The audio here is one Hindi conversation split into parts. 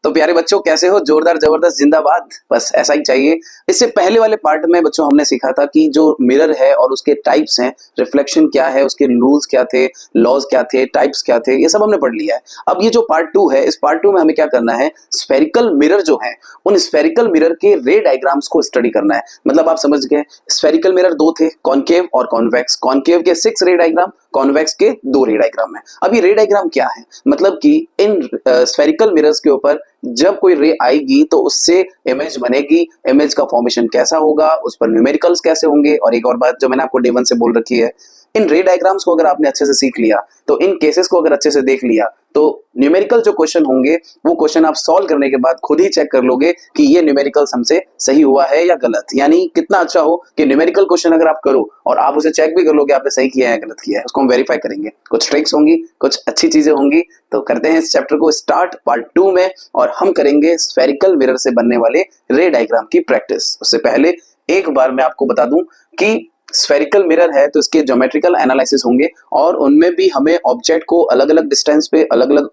तो प्यारे बच्चों कैसे हो? जोरदार जबरदस्त जिंदाबाद, बस ऐसा ही चाहिए। इससे पहले वाले पार्ट में बच्चों हमने सीखा था कि जो मिरर है और उसके टाइप्स हैं, रिफ्लेक्शन क्या है, उसके रूल्स क्या थे, लॉज क्या थे, टाइप्स क्या थे, ये सब हमने पढ़ लिया है। अब ये जो पार्ट 2 है, इस पार्ट 2 में हमें क्या करना है, स्फेरिकल मिरर जो है उन स्फेरिकल मिरर के रे डायग्राम्स को स्टडी करना है। मतलब आप समझ गए, स्फेरिकल मिरर दो थे, कॉनकेव और कॉन्वेक्स। कॉनकेव के 6 रे डायग्राम, कॉन्वेक्स के 2 रे डायग्राम है। अब ये रे डायग्राम क्या है, मतलब कि इन स्फेरिकल मिरर्स के ऊपर जब कोई रे आएगी तो उससे इमेज बनेगी, इमेज का फॉर्मेशन कैसा होगा, उस पर न्यूमेरिकल्स कैसे होंगे। और एक और बात जो मैंने आपको डे 1 से बोल रखी है, इन रे डायग्राम्स को अगर आपने अच्छे से सीख लिया, तो इन केसेस को अगर अच्छे से देख लिया, तो न्यूमेरिकल जो क्वेश्चन होंगे वो क्वेश्चन आप सॉल्व करने के बाद खुद ही चेक कर लोगे कि ये न्यूमेरिकल्स हमसे सही हुआ है या गलत। यानी कितना अच्छा हो कि न्यूमेरिकल क्वेश्चन अगर आप करो और आप उसे चेक भी कर लोगे आपने सही किया है या गलत किया है, उसको हम वेरीफाई करेंगे। कुछ ट्रिक्स होंगी, कुछ अच्छी चीजें होंगी। तो करते हैं इस चैप्टर को स्टार्ट पार्ट 2 में, और हम करेंगे स्फेरिकल मिरर से बनने वाले रे डायग्राम की प्रैक्टिस। उससे पहले एक बार मैं आपको बता दूं कि स्फेरिकल मिरर है तो इसके ज्योमेट्रिकल एनालिसिस होंगे, और उनमें भी हमें ऑब्जेक्ट को अलग अलग डिस्टेंस पे, अलग अलग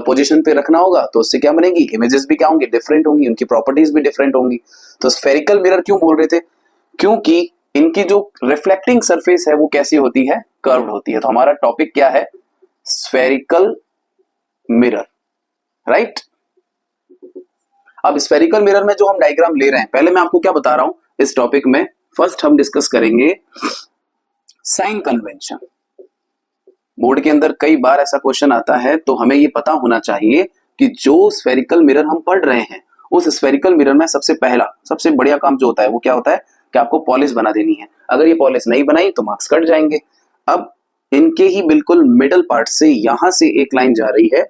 पोजीशन पे रखना होगा। तो उससे क्या बनेगी, इमेजेस भी क्या होंगी, डिफरेंट होंगी, उनकी प्रॉपर्टीज भी डिफरेंट होंगी। तो स्फेरिकल मिरर क्यों बोल रहे थे, क्योंकि इनकी जो रिफ्लेक्टिंग सरफेस है वो कैसी होती है, कर्व्ड होती है। तो हमारा टॉपिक क्या है, स्फेरिकल मिरर, राइट। अब स्फेरिकल मिरर में जो हम डायग्राम ले रहे हैं, पहले मैं आपको क्या बता रहा हूं इस टॉपिक में, फर्स्ट हम डिस्कस करेंगे साइन कन्वेंशन। बोर्ड के अंदर कई बार ऐसा क्वेश्चन आता है, तो हमें ये पता होना चाहिए कि जो स्फेरिकल मिरर हम पढ़ रहे हैं उस स्फेरिकल मिरर में सबसे पहला, सबसे बढ़िया काम जो होता है वो क्या होता है कि आपको पॉलिश बना देनी है। अगर ये पॉलिश नहीं बनाई तो मार्क्स कट जाएंगे। अब इनके ही बिल्कुल मिडल पार्ट से यहां से एक लाइन जा रही है,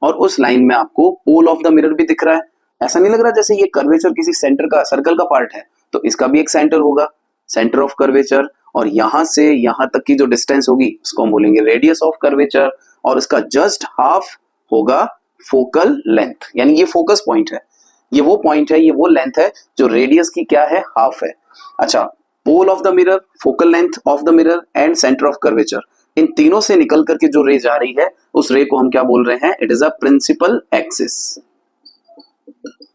और उस लाइन में आपको पोल ऑफ द मिरर भी दिख रहा है। ऐसा नहीं लग रहा जैसे ये कर्वेचर किसी सेंटर का, सर्कल का पार्ट है, तो इसका भी एक सेंटर होगा, सेंटर ऑफ कर्वेचर। और यहां से यहां तक की जो डिस्टेंस होगी उसको हम बोलेंगे रेडियस ऑफ कर्वेचर, और इसका जस्ट हाफ होगा फोकल लेंथ। यानी ये फोकस पॉइंट है, ये वो पॉइंट है, ये वो लेंथ है जो रेडियस की क्या है, हाफ है। अच्छा, pole of the mirror, focal length of the mirror and centre of curvature, इन तीनों से निकल करके जो रे जा रही है उस रे को हम क्या बोल रहे हैं, it is a principal axis,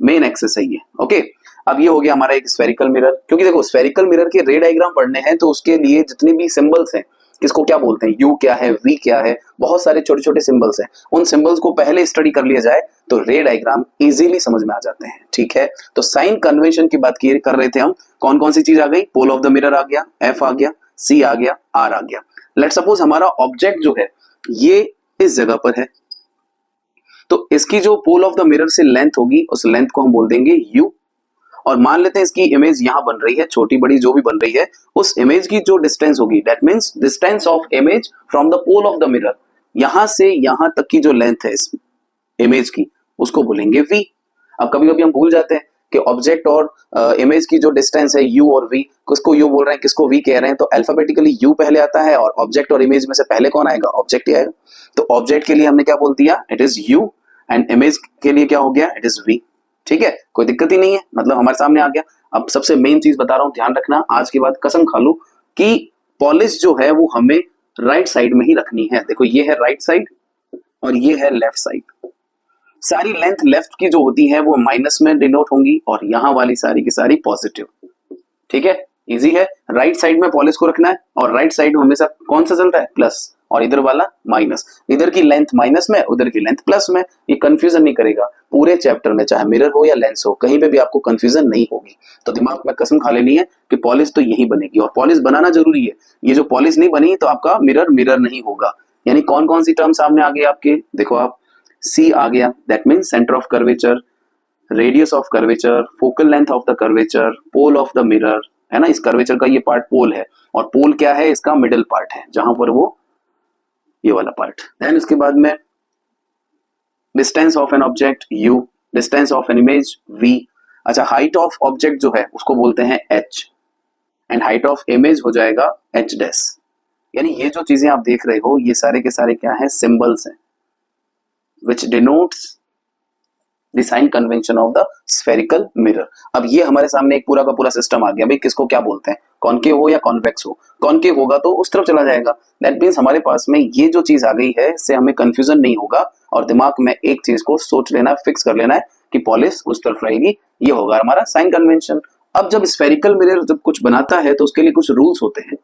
main axis है ये। ओके, अब ये हो गया हमारा एक स्फेरिकल मिरर। क्योंकि देखो स्फेरिकल मिरर के रे डायग्राम पढ़ने हैं तो उसके लिए जितने भी सिंबल्स हैं, किसको क्या बोलते हैं, यू क्या है, वी क्या है, बहुत सारे छोटे छोटे सिंबल्स हैं, उन सिंबल्स को पहले स्टडी कर लिया जाए तो रे डायग्राम इजीली समझ में आ जाते हैं। ठीक है, तो साइन कन्वेंशन की बात कर रहे थे हम। कौन कौन सी चीज आ गई, पोल ऑफ द मिरर आ गया, एफ आ गया, सी आ गया, आर आ गया। लेट सपोज हमारा ऑब्जेक्ट जो है ये इस जगह पर है, तो इसकी जो पोल ऑफ द मिरर से लेंथ होगी उस लेंथ को हम बोल देंगे यू। और मान लेते हैं इसकी इमेज यहां बन रही है, छोटी बड़ी जो भी बन रही है, उस इमेज की जो डिस्टेंस होगी, that means distance of image from the pole of the mirror, यहां से यहां तक की जो लेंथ है इस इमेज की, उसको बोलेंगे वी। अब कभी कभी हम भूल जाते हैं कि ऑब्जेक्ट और इमेज की जो डिस्टेंस है यू और वी, किसको यू बोल रहे हैं, किसको वी कह रहे हैं, तो अल्फाबेटिकली यू पहले आता है, और ऑब्जेक्ट और इमेज में से पहले कौन आएगा, ऑब्जेक्ट ही आएगा। तो ऑब्जेक्ट के लिए हमने क्या बोल दिया, it is you, and image के लिए क्या हो गया, इट इज वी। ठीक है, कोई दिक्कत ही नहीं है, मतलब हमारे सामने आ गया। अब सबसे मेन चीज बता रहा हूं, ध्यान रखना, आज के बाद कसम खा लो कि पॉलिश जो है वो हमें राइट साइड में ही रखनी है। देखो ये है राइट साइड और ये है लेफ्ट साइड। सारी लेंथ लेफ्ट की जो होती है वो माइनस में डिनोट होंगी, और यहां वाली सारी की सारी पॉजिटिव। ठीक है, इजी है। राइट साइड में पॉलिश को रखना है, और राइट साइड में हमेशा कौन सा चलता है, प्लस, और इधर वाला माइनस। इधर की लेंथ माइनस में, उधर की लेंथ प्लस में। ये कंफ्यूजन नहीं करेगा पूरे चैप्टर में, चाहे मिरर हो या लेंस हो, कहीं पे भी आपको कंफ्यूजन नहीं होगी। तो दिमाग में कसम खा लेनी है कि पॉलिश तो यही बनेगी, और पॉलिश बनाना जरूरी है। ये जो पॉलिश नहीं बनी तो आपका मिरर मिरर नहीं होगा। यानी कौन कौन सी टर्म सामने आ गई आपके, देखो आप, सी आ गया, that means centre of curvature, radius of curvature, focal length of the curvature, pole of the mirror, है ना। इस कर्वेचर का ये पार्ट पोल है, और पोल क्या है, इसका मिडिल पार्ट है, जहां पर वो ये वाला पार्ट। देन उसके बाद में distance of an object u, distance of an image v. अच्छा, हाइट ऑफ ऑब्जेक्ट जो है उसको बोलते हैं h, and height of image हो जाएगा एच डैश। यानी ये जो चीजें आप देख रहे हो ये सारे के सारे क्या है, सिंबल्स हैं, which denotes the sign convention of the spherical mirror। अब ये हमारे सामने एक पूरा का पूरा सिस्टम आ गया। भाई किसको क्या बोलते हैं, कॉनकेव हो या कॉन्वेक्स हो। कॉनकेव होगा तो उस तरफ चला जाएगा, दैट मीन्स हमारे पास में ये जो चीज आ गई है इससे हमें कंफ्यूजन नहीं होगा, और दिमाग में एक चीज को सोच लेना, फिक्स कर लेना है कि पॉलिश उस तरफ रहेगी, ये होगा हमारा साइन कन्वेंशन। अब जब स्फेरिकल मिरर जब कुछ बनाता है तो उसके लिए कुछ रूल्स होते हैं।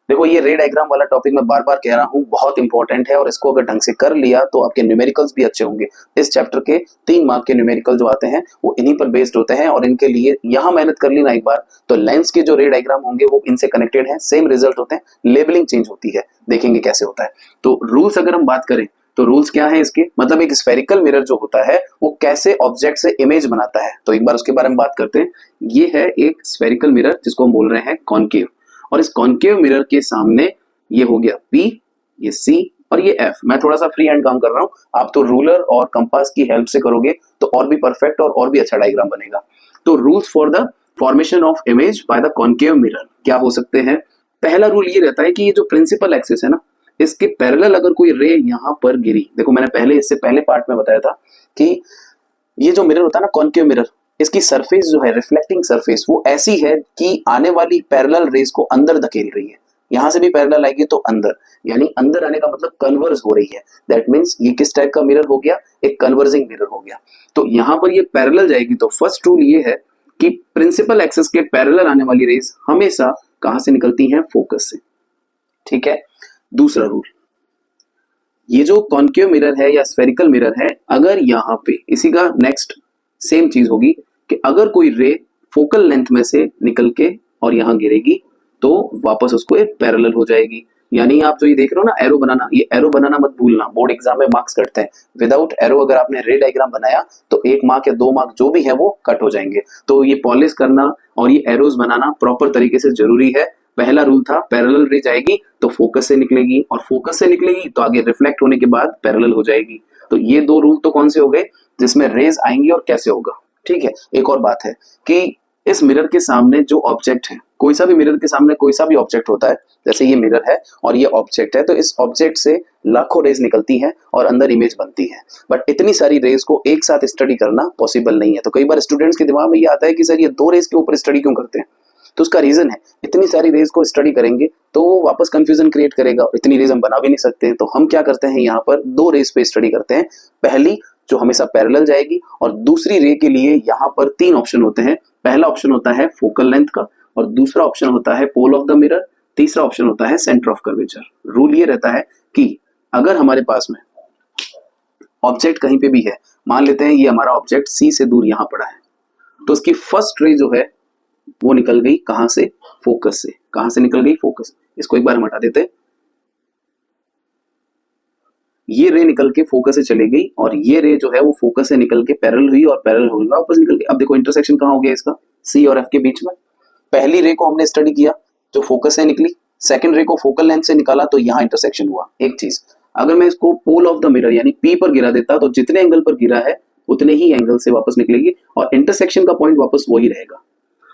देखो ये रे डायग्राम वाला टॉपिक मैं बार बार कह रहा हूँ, बहुत इंपॉर्टेंट है और इसको अगर ढंग से कर लिया तो आपके न्यूमेरिकल्स भी अच्छे होंगे। इस चैप्टर के 3 मार्क के न्यूमेरिकल जो आते हैं वो इन्हीं पर बेस्ड होते हैं और इनके लिए यहाँ मेहनत कर ली ना एक बार तो लेंस के जो रे डायग्राम होंगे वो इनसे कनेक्टेड है, सेम रिजल्ट होते हैं, लेबलिंग चेंज होती है, देखेंगे कैसे होता है। तो रूल्स अगर हम बात करें तो रूल्स क्या है इसके, मतलब एक स्फेरिकल मिरर जो होता है वो कैसे ऑब्जेक्ट से इमेज बनाता है, तो एक बार उसके बारे में बात करते हैं। ये है एक स्फेरिकल मिरर जिसको हम बोल रहे हैं कॉनकेव, और इस कॉनकेव मिरर के सामने ये हो गया P, ये C और ये F। मैं थोड़ा सा फ्री हैंड काम कर रहा हूँ, आप तो रूलर और कंपास की हेल्प से करोगे तो और भी परफेक्ट और भी अच्छा डायग्राम बनेगा। तो rules for the formation of image by the concave mirror क्या हो सकते हैं। पहला रूल ये रहता है कि ये जो प्रिंसिपल एक्सिस है ना, इसके पैरेलल अगर कोई रे यहाँ पर गिरी, देखो मैंने पहले इससे पहले पार्ट में बताया था कि ये जो मिरर होता है ना कॉनकेव मिरर, इसकी सरफेस जो है रिफ्लेक्टिंग सरफेस वो ऐसी है कि आने वाली पैरेलल रेज को अंदर धकेल रही है। यहां से भी पैरेलल आएगी तो अंदर, यानी अंदर आने का मतलब कन्वर्ज हो रही है। दैट मींस ये किस टाइप का मिरर हो गया, एक कन्वर्जिंग मिरर हो गया। तो यहां पर ये पैरेलल जाएगी तो फर्स्ट रूल ये है कि प्रिंसिपल एक्सिस के पैरेलल आने वाली रेज हमेशा कहां से निकलती हैं, फोकस से। ठीक है। दूसरा रूल, ये जो कॉनकेव मिरर है या स्फेरिकल मिरर है, अगर यहाँ पे इसी का नेक्स्ट सेम चीज होगी कि अगर कोई रे फोकल लेंथ में से निकल के और यहाँ गिरेगी तो वापस उसको एक पैरेलल हो जाएगी। यानी आप जो ये देख रहे हो ना एरो बनाना, ये एरो बनाना मत भूलना, बोर्ड एग्जाम में मार्क्स कटते हैं। विदाउट एरो अगर आपने रे डायग्राम बनाया तो 1 मार्क या 2 मार्क जो भी है वो कट हो जाएंगे। तो ये पॉलिश करना और ये एरोज बनाना प्रॉपर तरीके से जरूरी है। पहला रूल था पैरेलल रे जाएगी तो फोकस से निकलेगी, और फोकस से निकलेगी तो आगे रिफ्लेक्ट होने के बाद पैरेलल हो जाएगी। तो ये 2 रूल तो कौन से हो गए जिसमें रेज आएंगी और कैसे होगा। ठीक है। एक और बात है कि इस मिरर के सामने जो ऑब्जेक्ट है, कोई सा भी मिरर के सामने कोई सा भी ऑब्जेक्ट होता है, जैसे ये मिरर है और ये ऑब्जेक्ट है, तो इस ऑब्जेक्ट से लाखों रेज निकलती हैं और अंदर इमेज बनती है। बट इतनी सारी रेज को एक साथ स्टडी करना पॉसिबल नहीं है। तो कई बार स्टूडेंट्स के दिमाग में ये आता है कि सर ये 2 रेज के ऊपर स्टडी क्यों करते हैं, तो उसका रीजन है इतनी सारी रेज को स्टडी करेंगे तो वो वापस कंफ्यूजन क्रिएट करेगा, इतनी रेज हम बना भी नहीं सकते। तो हम क्या करते हैं, यहाँ पर 2 रेज पे स्टडी करते हैं। पहली जो हमेशा पैरेलल जाएगी, और दूसरी रे के लिए यहाँ पर 3 ऑप्शन होते हैं। पहला ऑप्शन होता है फोकल लेंथ का, और दूसरा ऑप्शन होता है पोल ऑफ द मिरर, तीसरा ऑप्शन होता है सेंटर ऑफ कर्वेचर। रूल ये रहता है कि अगर हमारे पास में ऑब्जेक्ट कहीं पे भी है, मान लेते हैं ये हमारा ऑब्जेक्ट सी से दूर यहाँ पड़ा है, तो उसकी फर्स्ट रे जो है वो निकल गई कहां से, फोकस से। कहां से निकल गई, फोकस। इसको एक बार हम हटा देते हैं। ये रे निकल के फोकस से चली गई और ये रे जो है वो फोकस से निकल के पैरेलल हुई और पैरेलल हुई वापस निकल गई। अब देखो इंटरसेक्शन कहां हो गया इसका, सी और एफ के बीच में। पहली रे को हमने स्टडी किया जो फोकस से निकली, सेकंड रे को फोकल लेंथ से निकाला तो यहाँ इंटरसेक्शन हुआ। एक चीज, अगर मैं इसको पोल ऑफ द मिरर यानी पी पर गिरा देता तो जितने एंगल पर गिरा है उतने ही एंगल से वापस निकलेगी और इंटरसेक्शन का पॉइंट वापस वही रहेगा।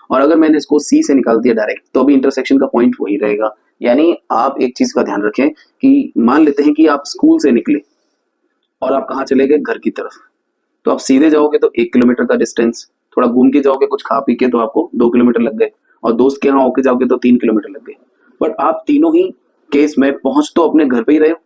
और अगर मैंने इसको सी से निकाल दिया डायरेक्ट तो अभी इंटरसेक्शन का पॉइंट वही रहेगा। यानी आप एक चीज का ध्यान रखें कि मान लेते हैं कि आप स्कूल से निकले और आप कहाँ चले गए, घर की तरफ, तो आप सीधे जाओगे तो 1 किलोमीटर का डिस्टेंस, थोड़ा घूम के जाओगे कुछ खा पी के तो आपको 2 किलोमीटर लग गए, और दोस्त के यहाँ होके जाओगे तो 3 किलोमीटर लग गए। बट आप तीनों ही केस में पहुंच तो अपने घर पे ही रहे हो,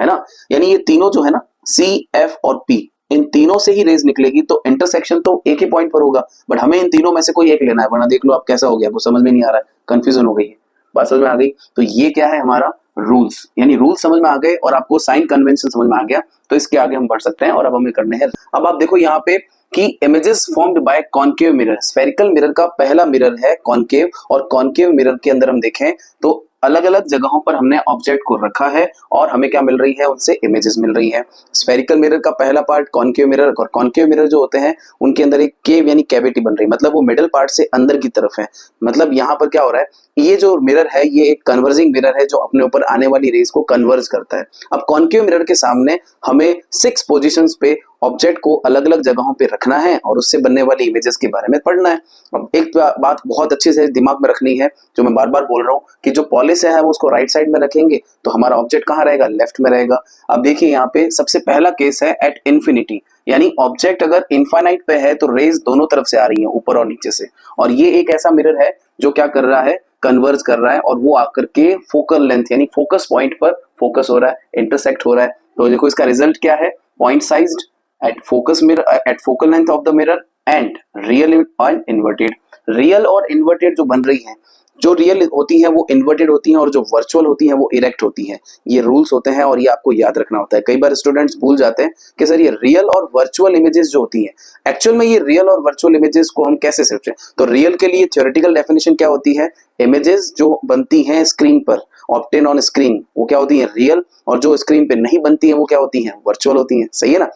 है ना। यानी ये तीनों जो है ना सी एफ और पी, इन तीनों से ही रेज निकलेगी, तो इंटरसेक्शन तो एक ही पॉइंट पर होगा, बट हमें इन तीनों में से कोई एक लेना है। वरना देख लो आप कैसा हो गया, आपको समझ में नहीं आ रहा है, कंफ्यूजन हो गई है। बात समझ में आ गई। तो ये क्या है हमारा रूल्स, यानी रूल्स समझ में आ गए और आपको साइन कन्वेंशन समझ में आ गया, तो इसके आगे हम बढ़ सकते हैं और अब हमें करने हैं। अब आप देखो यहाँ पे कि images formed by concave mirror, spherical mirror का पहला मिरर है कॉनकेव, और कॉनकेव मिरर के अंदर हम देखें तो अलग अलग जगहों पर हमने ऑब्जेक्ट को रखा है और हमें क्या मिल रही है, उनसे इमेजेस मिल रही है। स्फेरिकल मिरर का पहला पार्ट कॉनकेव मिरर, और कॉनकेव मिरर जो होते हैं उनके अंदर एक केव यानी कैविटी बन रही है, मतलब वो मिडल पार्ट से अंदर की तरफ है। मतलब यहाँ पर क्या हो रहा है, ये जो मिरर है ये एक कन्वर्जिंग मिरर है जो अपने ऊपर आने वाली रेज को कन्वर्ज करता है। अब कॉनकेव मिरर के सामने हमें 6 पोजीशंस पे ऑब्जेक्ट को अलग अलग जगहों पे रखना है और उससे बनने वाली इमेजेस के बारे में पढ़ना है। अब एक बात बहुत अच्छे से दिमाग में रखनी है जो मैं बार बार बोल रहा हूँ कि जो पॉलिश है वो उसको राइट साइड में रखेंगे तो हमारा ऑब्जेक्ट कहाँ रहेगा, लेफ्ट में रहेगा। अब देखिए यहाँ पे सबसे पहला केस है एट इन्फिनिटी, यानी ऑब्जेक्ट अगर इनफाइनाइट पे है तो रेज दोनों तरफ से आ रही है, ऊपर और नीचे से, और ये एक ऐसा मिरर है जो क्या कर रहा है, कन्वर्ज कर रहा है, और वो आकर के फोकल लेंथ यानी फोकस पॉइंट पर फोकस हो रहा है, इंटरसेक्ट हो रहा है। तो देखो इसका रिजल्ट क्या है, point sized at focus mirror, at focal length of the mirror and real and inverted. Real और इन्वर्टेड जो बन रही है, जो रियल होती है वो इन्वर्टेड होती हैं और जो वर्चुअल होती हैं वो इरेक्ट होती हैं। ये रूल्स होते हैं और ये आपको याद रखना होता है। कई बार स्टूडेंट्स भूल जाते हैं कि सर ये रियल और वर्चुअल इमेजेस जो होती हैं, एक्चुअल में ये रियल और वर्चुअल इमेजेस को हम कैसे समझें। तो रियल के लिए थ्योरेटिकल डेफिनेशन क्या होती है, इमेजेस जो बनती हैं स्क्रीन पर, ऑब्टेन ऑन स्क्रीन, वो क्या होती है रियल, और जो स्क्रीन पे नहीं बनती है वो क्या होती है वर्चुअल होती है। सही है ना।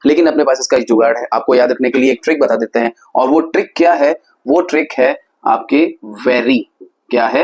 लेकिन अपने पास इसका एक जुगाड़ है, आपको याद रखने के लिए एक ट्रिक बता देते हैं। और वो ट्रिक क्या है, वो ट्रिक है आपके वेरी। क्या है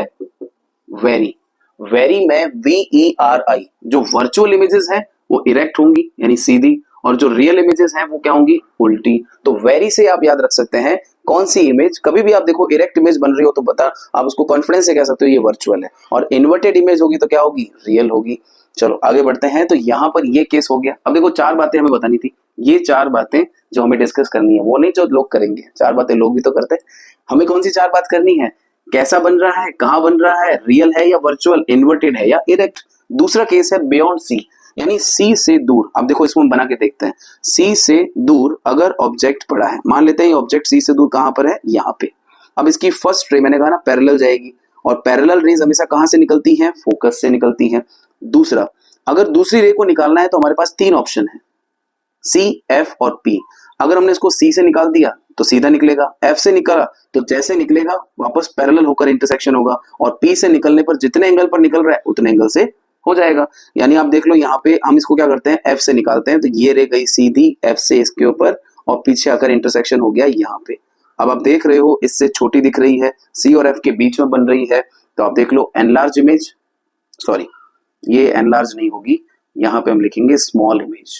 वेरी। वेरी में VERI, जो वर्चुअल इमेजेस हैं वो इरेक्ट होंगी यानी सीधी, और जो रियल इमेजेस हैं वो क्या होंगी उल्टी। तो वेरी से आप याद रख सकते हैं कौन सी इमेज, कभी भी आप देखो इरेक्ट इमेज बन रही हो तो बता आप उसको कॉन्फिडेंस से कह सकते हो ये वर्चुअल है, और इन्वर्टेड इमेज होगी तो क्या होगी रियल होगी। चलो आगे बढ़ते हैं। तो यहाँ पर ये केस हो गया। अब देखो 4 बातें हमें बतानी थी, ये 4 बातें जो हमें डिस्कस करनी है, वो नहीं जो लोग करेंगे। 4 बातें लोग भी तो करते हैं, हमें कौन सी 4 बात करनी है, कैसा बन रहा है, कहां बन रहा है, रियल है या वर्चुअल, इन्वर्टेड है या इरेक्ट। दूसरा केस है बियॉन्ड सी, यानी सी से दूर। अब देखो इसमें बना के देखते हैं। सी से दूर अगर ऑब्जेक्ट पड़ा है, मान लेते हैं ये ऑब्जेक्ट सी से दूर कहां पर है, यहाँ पे। अब इसकी फर्स्ट रे मैंने कहा ना पैरेलल जाएगी, और पैरेलल रेज हमेशा कहां से निकलती हैं, फोकस से निकलती हैं। दूसरा, अगर दूसरी रे को निकालना है तो हमारे पास 3 ऑप्शन है, सी, एफ और पी। अगर हमने इसको सी से निकाल दिया तो सीधा निकलेगा, एफ से निकाला तो जैसे निकलेगा वापस पैरेलल होकर इंटरसेक्शन होगा, और पी से निकलने पर जितने एंगल पर निकल रहा है उतने एंगल से हो जाएगा। यानी आप देख लो यहाँ पे हम इसको क्या करते हैं, एफ से निकालते हैं, तो ये रे गई सीधी एफ से इसके ऊपर, और पीछे आकर इंटरसेक्शन हो गया यहाँ पे। अब आप देख रहे हो इससे छोटी दिख रही है, सी और एफ के बीच में बन रही है, तो आप देख लो एनलार्ज इमेज, सॉरी ये एनलार्ज नहीं होगी, यहाँ पे हम लिखेंगे स्मॉल इमेज।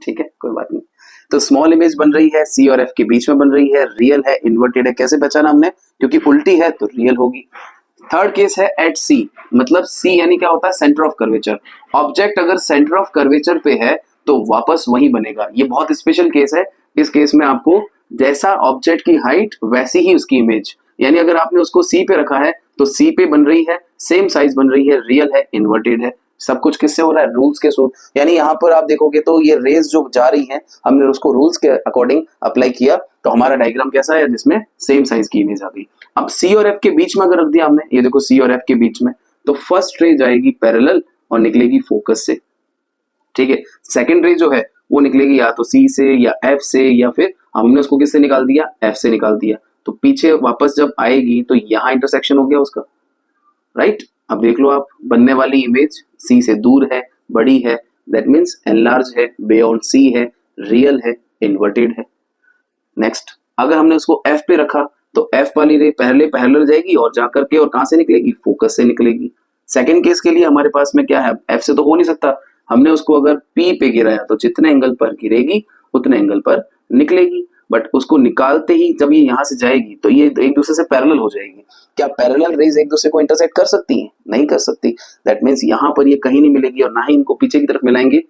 ठीक है कोई बात नहीं। तो स्मॉल इमेज बन रही है, सी और एफ के बीच में बन रही है, रियल है, इन्वर्टेड है। कैसे पहचाना हमने, क्योंकि उल्टी है तो रियल होगी। थर्ड केस है एट सी, मतलब सी यानी क्या होता है सेंटर ऑफ कर्वेचर। ऑब्जेक्ट अगर सेंटर ऑफ कर्वेचर पे है तो वापस वही बनेगा। ये बहुत स्पेशल केस है। इस केस में आपको जैसा ऑब्जेक्ट की हाइट वैसी ही उसकी इमेज, यानी अगर आपने उसको सी पे रखा है तो सी पे बन रही है, सेम साइज बन रही है, रियल है, इन्वर्टेड है। सब कुछ किससे हो रहा है, रूल्स के थ्रू। यानी यहाँ पर आप देखोगे तो ये रेज जो जा रही हैं हमने उसको रूल्स के अकॉर्डिंग अप्लाई किया, तो हमारा डायग्राम कैसा है जिसमें सेम साइज की इमेज आ गई। अब सी और एफ के बीच में अगर रख दिया हमने, ये देखो सी और एफ के बीच में, तो फर्स्ट रे जाएगी पैरेलल और निकलेगी फोकस से। ठीक है, सेकंड रे जो है वो निकलेगी या तो सी से या एफ से, या फिर हमने उसको किससे निकाल दिया, एफ से निकाल दिया। तो पीछे वापस जब आएगी तो यहाँ इंटरसेक्शन हो गया उसका, राइट। अब देख लो आप, बनने वाली इमेज सी से दूर है, बड़ी है, दैट मीन्स एनलार्ज है, बियॉन्ड सी है, रियल है, इन्वर्टेड है। नेक्स्ट, अगर हमने उसको एफ पे रखा तो एफ वाली रे पहले पैरेलल जाएगी और जाकर के और कहां से निकलेगी, फोकस से निकलेगी। सेकंड केस के लिए हमारे पास में क्या है, एफ से तो हो नहीं सकता, हमने उसको अगर पी पे गिराया तो जितने एंगल पर गिरेगी उतने एंगल पर निकलेगी। बट उसको निकालते ही जब ये यहाँ से जाएगी तो ये एक दूसरे से पैरेलल हो जाएगी। क्या पैरेलल रेज एक दूसरे को इंटरसेक्ट कर सकती हैं, नहीं कर सकती। दैट मीन्स यहाँ पर ये कहीं नहीं मिलेगी, और ना ही इनको पीछे की तरफ मिलाएंगे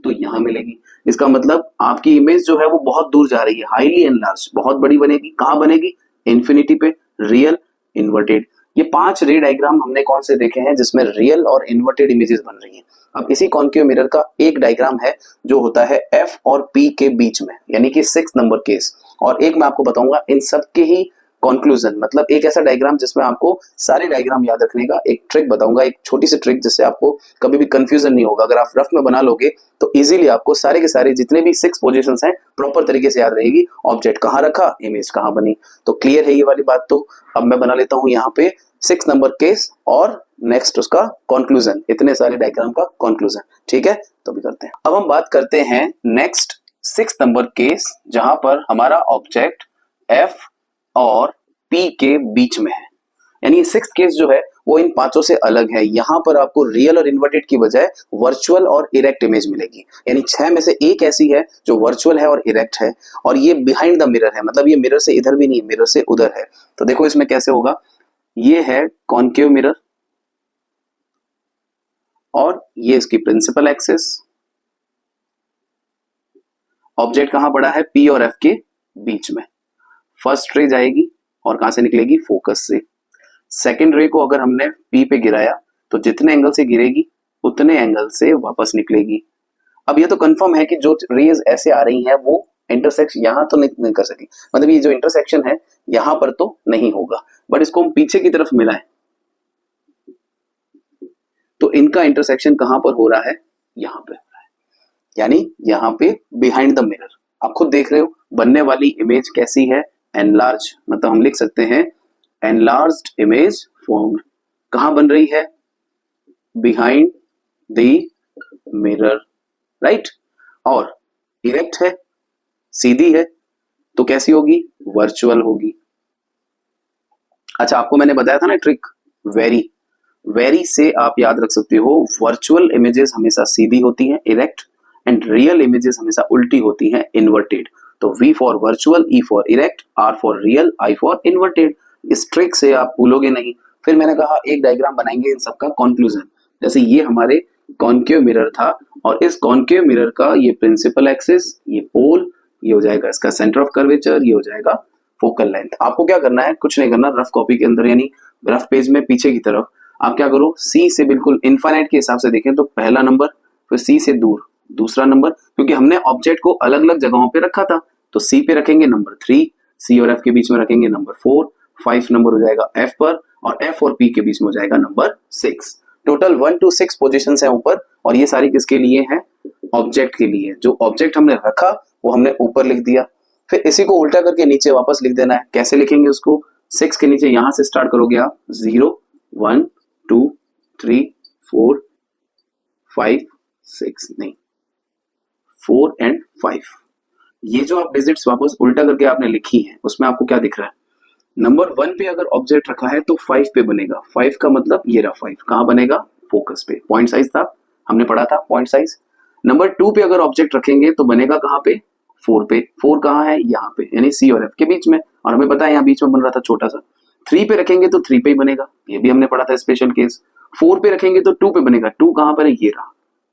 तो यहाँ मिलेगी। इसका मतलब आपकी इमेज जो है वो बहुत दूर जा रही है, हाईली एनलार्ज, बहुत बड़ी बनेगी। कहाँ बनेगी, इन्फिनिटी पे, रियल, इन्वर्टेड। ये 5 रे डायग्राम हमने कौन से देखे हैं जिसमें रियल और इन्वर्टेड इमेजेस बन रही हैं। अब इसी कॉन्केव मिरर का एक डायग्राम है जो होता है एफ और पी के बीच में, यानी कि 6 नंबर केस। और एक मैं आपको बताऊंगा इन सब के ही कंक्लूजन, मतलब एक ऐसा डायग्राम जिसमें आपको सारे डायग्राम याद रखने का एक ट्रिक बताऊंगा, एक छोटी सी ट्रिक जिससे आपको कभी भी कंफ्यूजन नहीं होगा। अगर आप रफ में बना लोगे तो इजीली आपको सारे के सारे जितने भी 6 पोजीशंस हैं प्रॉपर तरीके से याद रहेगी, ऑब्जेक्ट कहाँ रखा, इमेज कहाँ बनी। तो क्लियर है ये वाली बात। तो अब मैं बना लेता हूँ यहाँ पे 6 नंबर केस और नेक्स्ट उसका कंक्लूजन, इतने सारे डायग्राम का कंक्लूजन। ठीक है, तो भी करते हैं। अब हम बात करते हैं नेक्स्ट 6 नंबर केस, जहां पर हमारा ऑब्जेक्ट एफ और पी के बीच में है। यानी 6th केस जो है वो इन 5 से अलग है। यहां पर आपको रियल और इन्वर्टेड की बजाय वर्चुअल और इरेक्ट इमेज मिलेगी। यानी 6 में से एक ऐसी है जो वर्चुअल है और इरेक्ट है, और ये बिहाइंड द मिरर है, मतलब ये मिरर से इधर भी नहीं है, मिरर से उधर है। तो देखो इसमें कैसे होगा, ये है कॉन्केव मिरर और ये इसकी प्रिंसिपल एक्सिस। ऑब्जेक्ट कहां पड़ा है, पी और एफ के बीच में। फर्स्ट रे जाएगी और कहां से निकलेगी, फोकस से। सेकंड रे को अगर हमने पी पे गिराया तो जितने एंगल से गिरेगी उतने एंगल से वापस निकलेगी। अब ये तो कंफर्म है कि जो रेज ऐसे आ रही हैं वो इंटरसेक्शन यहाँ तो नहीं कर सकी, मतलब ये जो इंटरसेक्शन है यहाँ पर तो नहीं होगा, बट इसको हम पीछे की तरफ मिलाएं तो इनका इंटरसेक्शन कहां पर हो रहा है, यहाँ पे हो रहा है, यानी यहाँ पे बिहाइंड द मिरर। आप खुद देख रहे हो बनने वाली इमेज कैसी है, एनलार्ज, मतलब हम लिख सकते हैं एनलार्ज्ड इमेज फॉर्म्ड। कहां बन रही है, बिहाइंड द मिरर, राइट। और इरेक्ट है, सीधी है, तो कैसी होगी, वर्चुअल होगी। अच्छा, आपको मैंने बताया था ना ट्रिक, वेरी, वेरी से आप याद रख सकते हो वर्चुअल इमेजेस हमेशा सीधी होती हैं, इरेक्ट, एंड रियल इमेजेस हमेशा उल्टी होती हैं, इन्वर्टेड। तो V for virtual, E for erect, R for real, I for inverted. इस ट्रिक से आप भूलोगे नहीं। फिर मैंने कहा एक डायग्राम बनाएंगे इन सबका कंक्लूजन। जैसे ये हमारे कॉन्केव मिरर था और इस कॉन्केव मिरर का ये प्रिंसिपल एक्सिस, ये पोल, ये हो जाएगा इसका सेंटर ऑफ कर्वेचर, ये हो जाएगा फोकल लेंथ। आपको क्या करना है, कुछ नहीं करना, रफ कॉपी के अंदर यानी रफ पेज में पीछे की तरफ आप क्या करो, C से बिल्कुल इनफाइनाइट के हिसाब से देखें तो पहला नंबर, फिर C से दूर दूसरा नंबर, क्योंकि हमने ऑब्जेक्ट को अलग अलग जगहों पे रखा था, तो C पे रखेंगे नंबर 3, C और F के बीच में रखेंगे नंबर 4, 5 नंबर हो जाएगा F पर, और F और P के बीच में हो जाएगा नंबर 6। टोटल 1 to 6 पोजीशंस है ऊपर, और ये सारी किसके लिए है, ऑब्जेक्ट के लिए। जो ऑब्जेक्ट हमने रखा वो हमने ऊपर लिख दिया, फिर इसी को उल्टा करके नीचे वापस लिख देना है। कैसे लिखेंगे उसको, 6 के नीचे यहां से स्टार्ट करोगे आप, 0 1 2 3 4 5 6, नहीं 4 एंड 5। ये जो आप डिजिट्स वापस उल्टा करके आपने लिखी है उसमें आपको क्या दिख रहा है, नंबर 1 पे अगर ऑब्जेक्ट रखा है तो 5 पे बनेगा, 5 का मतलब ये रहा 5, कहां बनेगा, फोकस पे। पॉइंट साइज था, हमने पढ़ा था पॉइंट साइज। नंबर 2 पे अगर ऑब्जेक्ट रखेंगे तो बनेगा कहां पे, 4 पे। 4 कहां है, यहाँ पे, यानी C और F के बीच में, और हमें पता है यहाँ बीच में बन रहा था छोटा सा। 3 पे रखेंगे तो 3 पे ही बनेगा, ये भी हमने पढ़ा था स्पेशल केस। 4 पे रखेंगे तो 2 पे बनेगा, 2 कहां पर है, ये रहा,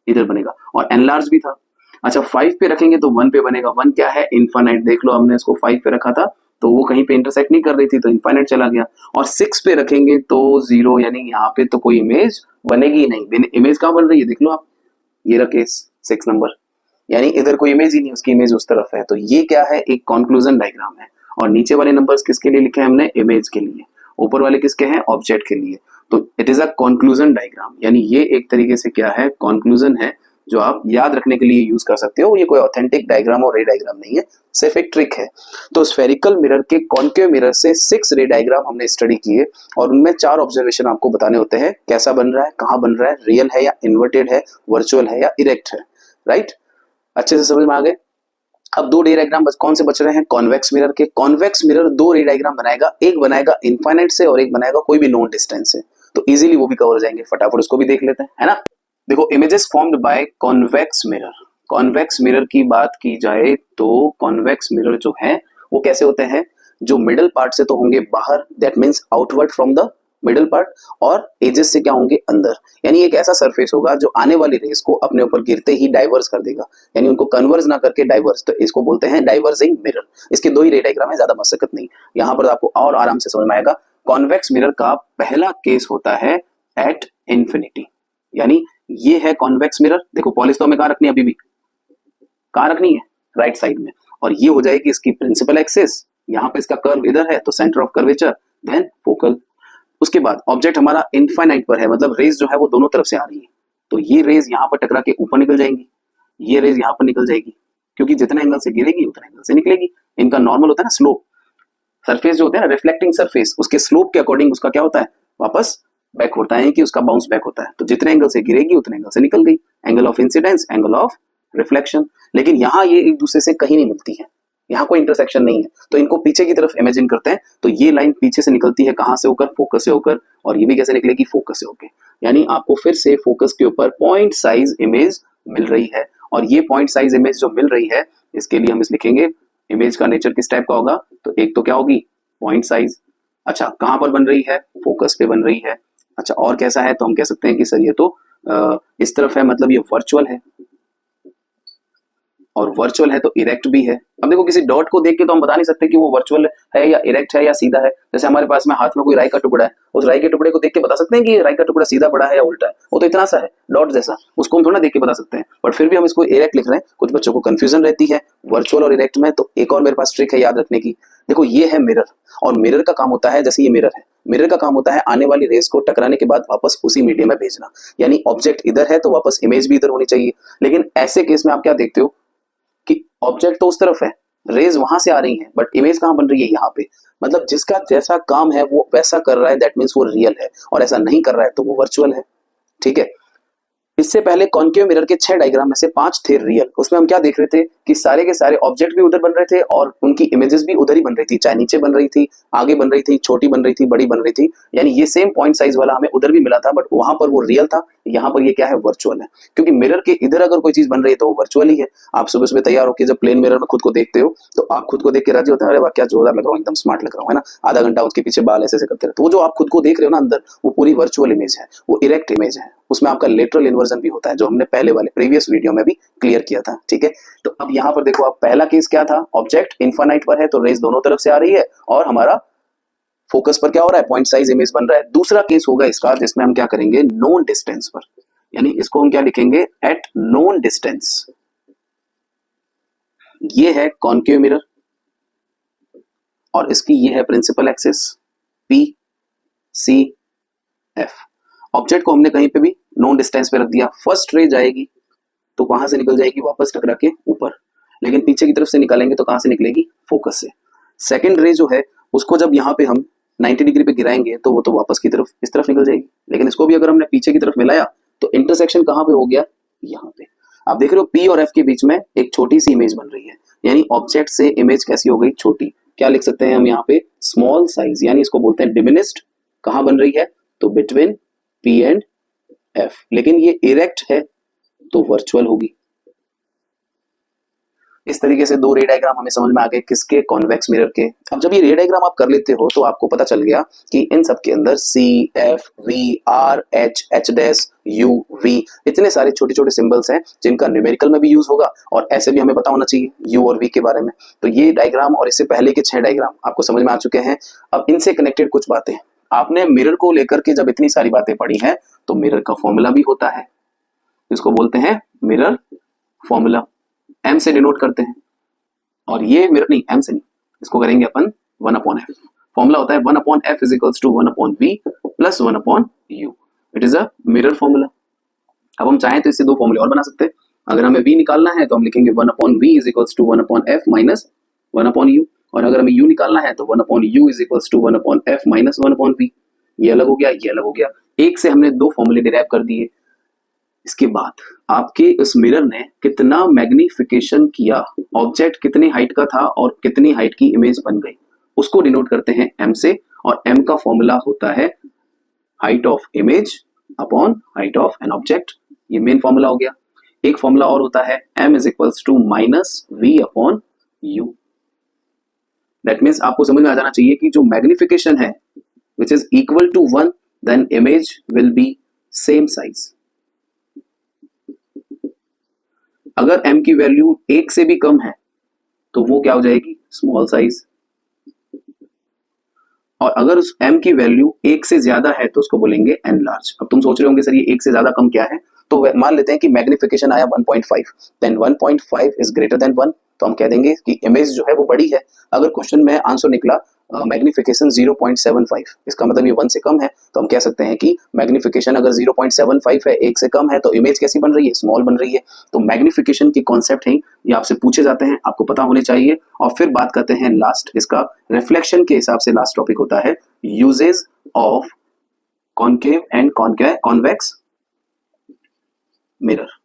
इधर बनेगा, और एनलार्ज भी था। अच्छा, 5 पे रखेंगे तो 1 पे बनेगा, 1 क्या है, इनफाइनाइट, देख लो हमने इसको 5 पे रखा था तो वो कहीं पे इंटरसेक्ट नहीं कर रही थी तो इनफाइनाइट चला गया। और 6 पे रखेंगे तो 0, यानी यहाँ पे तो कोई इमेज बनेगी ही नहीं। इमेज कहाँ बन रही है, देख लो आप, ये रहा केस 6 नंबर, यानी इधर कोई इमेज ही नहीं, उसकी इमेज उस तरफ है। तो ये क्या है, एक कंक्लूजन डायग्राम है। और नीचे वाले नंबर्स किसके लिए लिखे हैं हमने, इमेज के लिए, ऊपर वाले किसके हैं, ऑब्जेक्ट के लिए। तो it is a conclusion diagram, यानी ये एक तरीके से क्या है, कंक्लूजन है जो आप याद रखने के लिए यूज कर सकते हो। ये कोई ऑथेंटिक डायग्राम और रे डायग्राम नहीं है, सिर्फ एक ट्रिक है। तो स्फेरिकल मिरर के कॉन्केव मिरर से 6 रे डायग्राम हमने स्टडी किए, और उनमें 4 ऑब्जर्वेशन आपको बताने होते हैं, कैसा बन रहा है, कहाँ बन रहा है, रियल है या इन्वर्टेड है, वर्चुअल है या इरेक्ट है, राइट। अच्छे से समझ में आ गए। अब 2 रे डायग्राम कौन से बच रहे हैं, कॉन्वेक्स मिरर के। कॉन्वेक्स मिरर 2 रे डायग्राम बनाएगा, एक बनाएगा इनफाइनाइट से और एक बनाएगा कोई भी नोन डिस्टेंस से, तो इजीली वो भी कवर हो जाएंगे। फटाफट उसको भी देख लेते हैं, है ना। देखो, images formed by convex mirror. Convex mirror की बात की जाए तो कॉन्वेक्स मिरर जो है वो कैसे होते हैं, जो मिडल पार्ट से तो होंगे बाहर, that means outward from the middle part, और एजेस से क्या होंगे, अंदर। यानी एक ऐसा सरफेस होगा जो आने वाली रेस को अपने ऊपर गिरते ही डाइवर्स कर देगा, यानी उनको कन्वर्ज ना करके डाइवर्स, तो इसको बोलते हैं डाइवर्जिंग मिरर। इसके 2 ही रे डायग्राम है, ज्यादा मशक्कत नहीं, यहाँ पर आपको और आराम से समझ में आएगा। कॉन्वेक्स मिरर का पहला केस होता है एट इंफिनिटी, यानी ये है कॉन्वेक्स मिरर। देखो पॉलिश तो हमें कहाँ रखनी है, अभी भी कहाँ रखनी है, राइट साइड में, और ये हो जाएगी इसकी प्रिंसिपल एक्सिस। यहाँ पे इसका कर्व इधर है तो centre of curvature, then focal. उसके बाद ऑब्जेक्ट हमारा इनफाइनाइट पर है, मतलब रेज जो है वो दोनों तरफ से आ रही है, तो ये रेज यहाँ पर टकरा के ऊपर निकल जाएंगी, ये रेज यहाँ पर निकल जाएगी, क्योंकि जितना एंगल से गिरेगी उतना एंगल से निकलेगी। इनका नॉर्मल होता है ना स्लोप, सरफेस जो होता है ना रिफ्लेक्टिंग सरफेस, उसके स्लोप के अकॉर्डिंग उसका क्या होता है, वापस बैक होता है, कि उसका बाउंस बैक होता है। तो जितने एंगल से गिरेगी उतने एंगल से निकल गई, angle of incidence, angle of reflection. लेकिन यहाँ ये एक दूसरे से कहीं नहीं मिलती है, यहाँ कोई इंटरसेक्शन नहीं है, तो इनको पीछे की तरफ इमेजिन करते हैं। तो ये लाइन पीछे से निकलती है, कहां से होकर, फोकस से होकर, और ये भी कैसे निकलेगी, फोकस से होकर। यानी आपको फिर से फोकस के ऊपर पॉइंट साइज इमेज मिल रही है, और ये पॉइंट साइज इमेज जो मिल रही है, इसके लिए हम इस लिखेंगे इमेज का नेचर किस टाइप का होगा, तो एक तो क्या होगी, पॉइंट साइज। अच्छा, कहां पर बन रही है, फोकस पे बन रही है। अच्छा, और कैसा है, तो हम कह सकते हैं कि सर ये तो इस तरफ है, मतलब ये वर्चुअल है। और वर्चुअल है तो इरेक्ट भी है। अब देखो किसी डॉट को देख के तो हम बता नहीं सकते कि वो वर्चुअल है या इरेक्ट है या सीधा है। जैसे हमारे पास में हाथ में कोई राई का टुकड़ा है, उस राई के टुकड़े को देख के बता सकते हैं कि राई का टुकड़ा सीधा पड़ा है या उल्टा है, वो तो इतना सा है डॉट जैसा, उसको हम थोड़ा देख के बता सकते हैं, बट फिर भी हम इसको इरेक्ट लिख रहे हैं। कुछ बच्चों को कंफ्यूजन रहती है वर्चुअल और इरेक्ट में, तो एक और मेरे पास ट्रिक है याद रखने की। देखो ये है मिरर, और मिरर का काम होता है, जैसे ये मिरर है, मिरर का काम होता है आने वाली रेस को टकराने के बाद वापस उसी मीडियम में भेजना, यानी ऑब्जेक्ट इधर है तो वापस इमेज भी इधर होनी चाहिए। लेकिन ऐसे केस में आप क्या देखते हो कि ऑब्जेक्ट तो उस तरफ है, रेज वहां से आ रही है, बट इमेज कहां बन रही है, यहाँ पे। मतलब जिसका जैसा काम है वो वैसा कर रहा है, दैट मीन्स वो रियल है, और ऐसा नहीं कर रहा है तो वो वर्चुअल है। ठीक है, इससे पहले कॉन्केव मिरर के 6 डायग्राम में से 5 थे रियल। उसमें हम क्या देख रहे थे कि सारे के सारे ऑब्जेक्ट भी उधर बन रहे थे और उनकी इमेजेस भी उधर ही बन रही थी, चाहे नीचे बन रही थी, आगे बन रही थी, छोटी बन रही थी, बड़ी बन रही थी, यानी ये सेम पॉइंट साइज वाला हमें उधर भी मिला था, बट वहां पर वो रियल था, यहाँ पर ये क्या है, वर्चुअल है। क्योंकि मिरर के इधर अगर कोई चीज बन रही है तो वो वर्चुअल ही है। आप सुबह सुबह तैयार होकर जब प्लेन मिरर में खुद को देखते हो तो आप खुद को देख के राजी होते हैं, अरे वाह क्या जोरदार लग रहा हूँ, एकदम स्मार्ट लग रहा हूँ, है ना। आधा घंटा उसके पीछे बाल ऐसे करते रहे, तो वो जो आप खुद को देख रहे हो ना अंदर, वो पूरी वर्चुअल इमेज है, वो इरेक्ट इमेज है। उसमें आपका लेटरल इन्वर्जन भी होता है, जो हमने पहले वाले प्रीवियस वीडियो में भी क्लियर किया था। ठीक है, तो अब यहाँ पर देखो, आप पहला केस क्या था, ऑब्जेक्ट इनफाइनाइट पर है तो रेस दोनों तरफ से आ रही है, और हमारा फोकस पर क्या हो रहा है, पॉइंट साइज इमेज बन रहा है। दूसरा केस होगा इसका, जिसमें हम क्या करेंगे, नोन डिस्टेंस पर, यानी इसको हम क्या लिखेंगे, एट नोन डिस्टेंस। ये है कॉन्केव मिरर और इसकी ये है principal axis P C F. Object को हमने कहीं पे भी नोन डिस्टेंस पे रख दिया, फर्स्ट रे जाएगी तो वहां से निकल जाएगी वापस टकरा के ऊपर, लेकिन पीछे की तरफ से निकालेंगे तो कहां से निकलेगी, फोकस से। सेकंड रे जो है उसको जब यहाँ पे हम 90 डिग्री पे गिराएंगे तो वो तो वापस की तरफ इस तरफ निकल जाएगी, लेकिन इसको भी अगर हमने पीछे की तरफ मिलाया तो इंटरसेक्शन कहाँ पे हो गया, यहाँ पे। आप देख रहे हो पी और एफ के बीच में एक छोटी सी इमेज बन रही है, यानी ऑब्जेक्ट से इमेज कैसी हो गई, छोटी। क्या लिख सकते हैं हम यहाँ पे, स्मॉल साइज, यानी इसको बोलते हैं डिमिनिस्ड। कहाँ बन रही है, तो बिटवीन पी एंड एफ। लेकिन ये इरेक्ट है तो वर्चुअल होगी। इस तरीके से 2 रे डायग्राम हमें समझ में आ गए, किसके, कॉन्वेक्स मिरर के। अब जब ये रे डायग्राम आप कर लेते हो तो आपको पता चल गया कि इन सब के अंदर C F v R h h dash u v इतने सारे छोटे छोटे सिंबल्स हैं जिनका न्यूमेरिकल में भी यूज होगा, और ऐसे भी हमें पता होना चाहिए यू और वी के बारे में। तो ये डायग्राम और इससे पहले के 6 डायग्राम आपको समझ में आ चुके हैं। अब इनसे कनेक्टेड कुछ बातें, आपने मिरर को लेकर के जब इतनी सारी बातें पढ़ी हैं तो मिरर का फॉर्मूला भी होता है, इसको बोलते हैं मिरर फॉर्मूला, एम से डिनोट करते हैं। और ये मिरर नहीं, एम से नहीं, इसको करेंगे अपन 1/f। फॉर्मूला होता है 1/f is equals to 1/v plus 1/u। It is a mirror formula. अब हम चाहें तो इससे 2 फॉर्मूले और बना सकते हैं। अगर हमें v निकालना है तो हम लिखेंगे 1/v is equals to 1/f minus 1/u, और अगर हमें u निकालना है तो 1/u is equals to 1/f minus 1/v। ये अलग हो गया, ये अलग हो गया। एक से हमने 2 फॉर्मूले डिराइव कर दिए। इसके बाद आपके इस मिरर ने कितना मैग्निफिकेशन किया, ऑब्जेक्ट कितने हाइट का था और कितनी हाइट की इमेज बन गई, उसको डिनोट करते हैं m से, और m का फॉर्मूला होता है height of image upon height of an object. ये मेन फॉर्मूला हो गया। एक फॉर्मूला और होता है m is equals to minus v upon u। That means आपको समझ में आ जाना चाहिए कि जो मैग्निफिकेशन है which is equal to 1, then image will be same size. अगर m की वैल्यू 1 से भी कम है तो वो क्या हो जाएगी, स्मॉल साइज। और अगर उस m की वैल्यू 1 से ज्यादा है तो उसको बोलेंगे एनलार्ज। अब तुम सोच रहे होंगे सर ये 1 से ज्यादा कम क्या है, तो मान लेते हैं कि मैग्निफिकेशन आया 1.5, देन 1.5 इज ग्रेटर देन 1, तो हम कह देंगे कि इमेज जो है वो बड़ी है। अगर क्वेश्चन में आंसर निकला मैग्निफिकेशन 0.75, इसका मतलब ये 1 से कम है, तो हम कह सकते हैं कि मैग्निफिकेशन अगर 0.75 है, 1 से कम है, तो इमेज कैसी बन रही है, स्मॉल बन रही है। तो मैग्निफिकेशन की कॉन्सेप्ट है, ये आपसे पूछे जाते हैं, आपको पता होने चाहिए। और फिर बात करते हैं लास्ट, इसका रिफ्लेक्शन के हिसाब से लास्ट टॉपिक होता है uses of concave and convex mirror.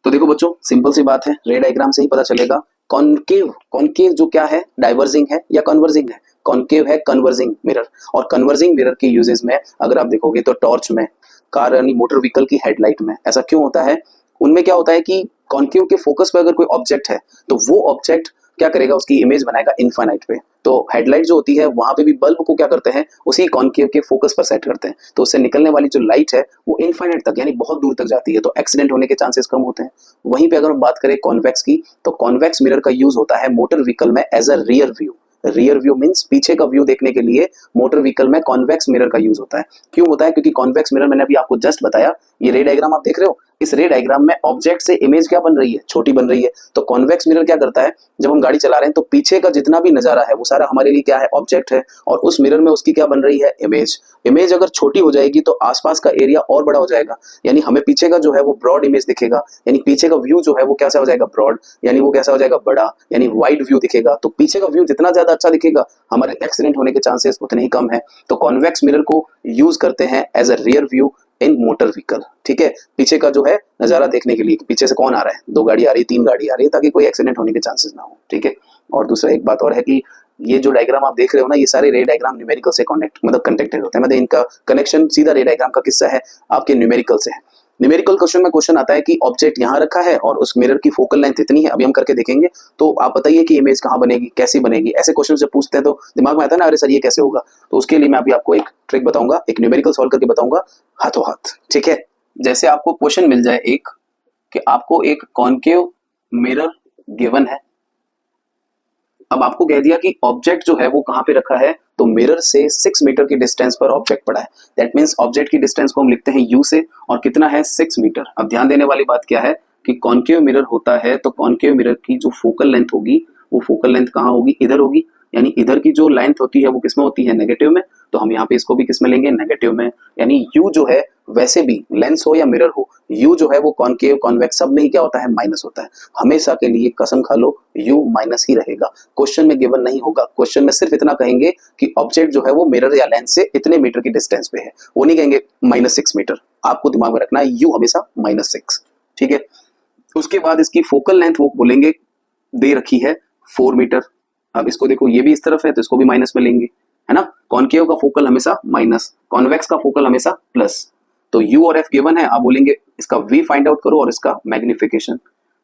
तो देखो बच्चों, सिंपल सी बात है, रे डायग्राम से ही पता चलेगा। कॉन्केव जो क्या है, डाइवर्जिंग है या कन्वर्जिंग है। कॉन्केव है कन्वर्जिंग मिरर, और कन्वर्जिंग मिरर के यूजेस में अगर आप देखोगे तो टॉर्च में, कार यानी मोटर व्हीकल की हेडलाइट में। ऐसा क्यों होता है, उनमें क्या होता है कि कॉन्केव के फोकस पर अगर कोई ऑब्जेक्ट है तो वो ऑब्जेक्ट क्या करेगा, उसकी इमेज बनाएगा इनफाइनाइट पे। तो हेडलाइट जो होती है वहां पे भी बल्ब को क्या करते हैं, उसी कॉन्केव के फोकस पर सेट करते हैं, तो उससे निकलने वाली जो लाइट है वो इनफाइनाइट तक यानी बहुत दूर तक जाती है, तो एक्सीडेंट होने के चांसेस कम होते हैं। वहीं पे अगर हम बात करें कॉन्वेक्स की, तो कॉन्वेक्स मिरर का यूज होता है मोटर व्हीकल में as a rear view. Rear view means पीछे का व्यू देखने के लिए मोटर व्हीकल में कॉन्वेक्स मिरर का यूज होता है। क्यों होता है, क्योंकि कॉन्वेक्स मिरर मैंने अभी आपको जस्ट बताया, ये रे डायग्राम आप देख रहे हो, इस रे डायग्राम में ऑब्जेक्ट से इमेज क्या बन रही है, छोटी बन रही है। तो कॉन्वेक्स मिरर क्या करता है, जब हम गाड़ी चला रहे हैं तो पीछे का जितना भी नजारा है वो सारा हमारे लिए क्या है, ऑब्जेक्ट है, और उस मिरर में उसकी क्या बन रही है, इमेज। इमेज अगर छोटी हो जाएगी तो आसपास का एरिया और बड़ा हो जाएगा, यानी हमें पीछे का जो है वो ब्रॉड इमेज दिखेगा, यानी पीछे का व्यू जो है वो कैसा हो जाएगा, ब्रॉड, यानी वो कैसा हो जाएगा, बड़ा, यानी वाइड व्यू दिखेगा। तो पीछे का व्यू जितना ज्यादा अच्छा दिखेगा, हमारे एक्सीडेंट होने के चांसेस उतने ही कम है। तो कॉन्वेक्स मिरर को यूज करते हैं as a rear view in motor vehicle. ठीक है, पीछे का जो है नजारा देखने के लिए, पीछे से कौन आ रहा है, 2 गाड़ी आ रही है, 3 गाड़ी आ रही है, ताकि कोई एक्सीडेंट होने के चांसेस ना हो। ठीक है, और दूसरा एक बात और है कि ये जो डायग्राम आप देख रहे हो ना, ये सारे रे डायग्राम न्यूमेरिकल से कनेक्ट मतलब कनेक्टेड होते हैं, मतलब इनका कनेक्शन सीधा रे डायग्राम का किस्सा है आपके न्यूमेरिकल से है। न्यूमेरिकल क्वेश्चन में क्वेश्चन आता है कि ऑब्जेक्ट यहाँ रखा है और उस मिरर की फोकल लेंथ इतनी है, अभी हम करके देखेंगे, तो आप बताइए कि इमेज कहाँ बनेगी, कैसी बनेगी। ऐसे क्वेश्चन जब पूछते हैं तो दिमाग में आता है ना, अरे सर ये कैसे होगा, तो उसके लिए मैं अभी आपको एक ट्रिक बताऊंगा, एक न्यूमेरिकल सॉल्व करके बताऊंगा हाथों हाथ। ठीक है, जैसे आपको क्वेश्चन मिल जाए एक कि आपको एक कॉन्केव मिरर गिवन है, अब आपको कह दिया कि ऑब्जेक्ट जो है वो कहाँ पे रखा है, तो मिरर से 6 मीटर की डिस्टेंस पर ऑब्जेक्ट पड़ा है। दैट मींस ऑब्जेक्ट की डिस्टेंस को हम लिखते हैं u से, और कितना है, 6 मीटर। अब ध्यान देने वाली बात क्या है कि कॉन्केव मिरर होता है, तो कॉन्केव मिरर की जो फोकल लेंथ होगी वो फोकल लेंथ कहाँ होगी, इधर होगी, यानी इधर की जो लेंथ होती है वो किसमें होती है, नेगेटिव में। तो हम यहाँ पे इसको भी किसमें लेंगे, नेगेटिव में। यानी u जो है, वैसे भी लेंस हो या मिरर हो, u जो है वो कॉन्केव कॉन्वेक्स सब में ही क्या होता है, माइनस होता है। हमेशा के लिए कसम खा लो, u माइनस ही रहेगा। क्वेश्चन में गिवन नहीं होगा, क्वेश्चन में सिर्फ इतना कहेंगे कि ऑब्जेक्ट जो है वो मिरर या लेंस से इतने मीटर की डिस्टेंस पे है, वो नहीं कहेंगे -6 मीटर। आपको दिमाग में रखना है u हमेशा -6। ठीक है, उसके बाद इसकी फोकल लेंथ वो बोलेंगे दे रखी है 4 मीटर। अब इसको देखो, ये भी इस तरफ है तो इसको भी माइनस में लेंगे, है ना। कॉन्केव का फोकल हमेशा माइनस, कॉन्वेक्स का फोकल हमेशा प्लस। तो u और f गिवन है, आप बोलेंगे इसका v फाइंड आउट करो और इसका मैग्निफिकेशन।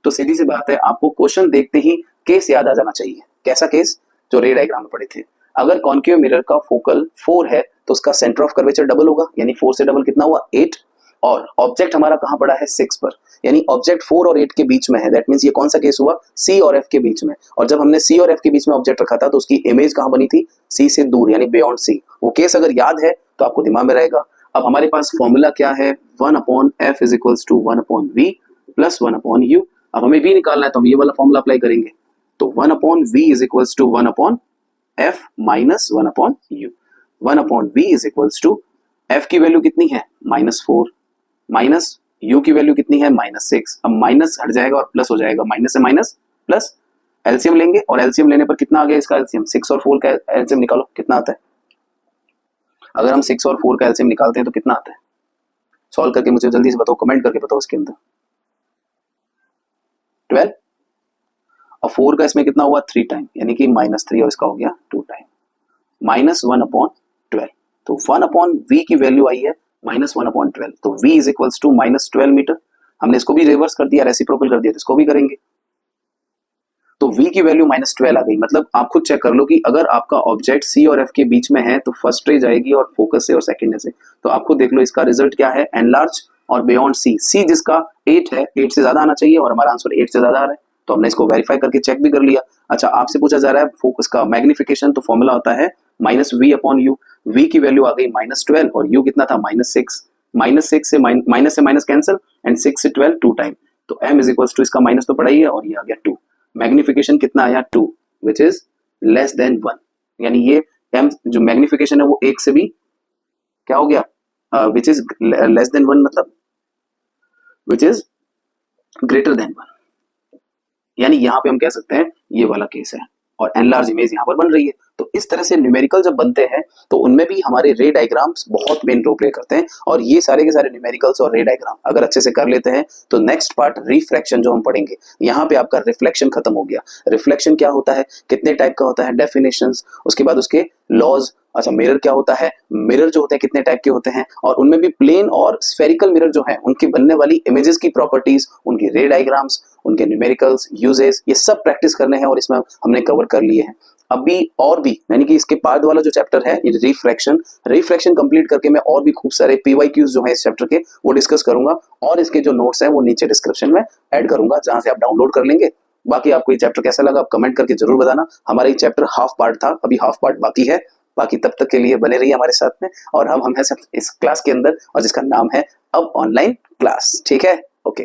तो सीधी सी बात है, आपको क्वेश्चन देखते ही केस याद आ जाना चाहिए। कैसा केस, जो रे डायग्राम में पढ़े थे। अगर कॉन्केव मिरर का फोकल 4 है तो उसका सेंटर ऑफ कर्वेचर डबल होगा, यानी 4 से डबल कितना हुआ, 8, और ऑब्जेक्ट हमारा कहां पड़ा है, 6 पर, यानी ऑब्जेक्ट 4 और 8 के बीच में है। दैट मींस ये कौन सा केस हुआ, C और F के बीच में। और जब हमने C और F के बीच में ऑब्जेक्ट रखा था तो उसकी इमेज कहां बनी थी, C से दूर, यानी बियॉन्ड C। वो केस अगर याद है तो आपको दिमाग में रहेगा। अब हमारे पास फॉर्मूला क्या है, 1/f is equals to 1/v plus 1/u। अब हमें v निकालना है तो हम ये वाला फॉर्मूला अप्लाई करेंगे, तो 1/v is equals to 1/f minus 1/u। 1/v is equals to f की वैल्यू कितनी है, -4, माइनस u की वैल्यू कितनी है, -6। अब माइनस हट जाएगा और प्लस हो जाएगा, माइनस से माइनस प्लस। एलसीएम लेंगे, और एलसीएम लेने पर कितना आ गया इसका एलसीएम, 6 और 4 का एलसीएम निकालो, कितना आता है। अगर हम 6 और 4 का एलसीएम निकालते हैं तो कितना आता है, सॉल्व करके मुझे जल्दी से बताओ, कमेंट करके बताओ इसके अंदर। 12, और 4 का इसमें कितना हुआ, 3 टाइम, यानी कि -3, और इसका हो गया 2 टाइम, -1/12। तो 1/v की वैल्यू आई है -1/12, तो v is equals to -12 metre. हमने इसको भी रिवर्स कर दिया, रेसिप्रोकल कर दिया, तो इसको भी करेंगे। तो v की वैल्यू -12 आ गई। मतलब आप खुद चेक कर लो कि अगर आपका ऑब्जेक्ट C और F के बीच में है तो फर्स्ट रे जाएगी और फोकस से और सेकंड से। तो आप खुद देख लो इसका रिजल्ट क्या है, एनलार्ज और बियॉन्ड C। C जिसका 8 है, 8 से ज्यादा आना चाहिए, और हमारा आंसर 8 से ज्यादा आ रहा है, तो हमने इसको वेरीफाई करके चेक भी कर लिया। अच्छा, आपसे पूछा जा रहा है फोकस का मैग्निफिकेशन, तो फॉर्मूला होता है -v/u। v की वैल्यू आ गई -12 और u कितना था, -6। -6 से माइनस कैंसिल, एंड 6 से 12 2 टाइम, तो m इज इक्वल्स टू, इसका माइनस तो पड़ा ही है, और ये आ गया 2। मैग्निफिकेशन कितना आया, 2, विच इज लेस देन 1। यानी ये m जो मैग्निफिकेशन है वो 1 से भी क्या हो गया, विच इज लेस देन 1, मतलब विच इज ग्रेटर देन 1। यानी यहाँ पे हम कह सकते हैं ये वाला केस है, और एनलार्ज इमेज यहाँ पर बन रही है। तो इस तरह से न्यूमेरिकल जब बनते हैं तो उनमें भी हमारे रे डायग्राम्स बहुत मेन रोल प्ले करते हैं, और ये सारे के सारे न्यूमेरिकल्स और रे डायग्राम अगर अच्छे से कर लेते हैं तो नेक्स्ट पार्ट रिफ्रैक्शन जो हम पढ़ेंगे, यहाँ पे आपका रिफ्लेक्शन खत्म हो गया। रिफ्लेक्शन क्या होता है, कितने टाइप का होता है, डेफिनेशंस, उसके बाद उसके लॉज। अच्छा, मिरर क्या होता है, मिरर जो होते हैं कितने टाइप के होते हैं, और उनमें भी प्लेन और स्फेरिकल मिरर जो है उनके बनने वाली इमेजेस की प्रॉपर्टीज, उनकी रे डायग्राम्स, उनके न्यूमेरिकल्स, यूजेस, ये सब प्रैक्टिस करने हैं और इसमें हमने कवर कर लिए हैं। अभी और भी यानी कि इसके बाद वाला जो चैप्टर है रिफ्रैक्शन कंप्लीट करके मैं और भी खूब सारे पीवाईक्यूज जो है इस चैप्टर के वो डिस्कस करूंगा और इसके जो नोट्स हैं वो नीचे डिस्क्रिप्शन में ऐड करूंगा, जहां से आप डाउनलोड कर लेंगे। बाकी आपको ये चैप्टर कैसा लगा आप कमेंट करके जरूर बताना। हमारा ये चैप्टर हाफ पार्ट था, अभी हाफ पार्ट बाकी है। बाकी तब तक के लिए बने रहिए हमारे साथ में, और हम हैं सब इस क्लास के अंदर और जिसका नाम है अब ऑनलाइन क्लास। ठीक है, ओके।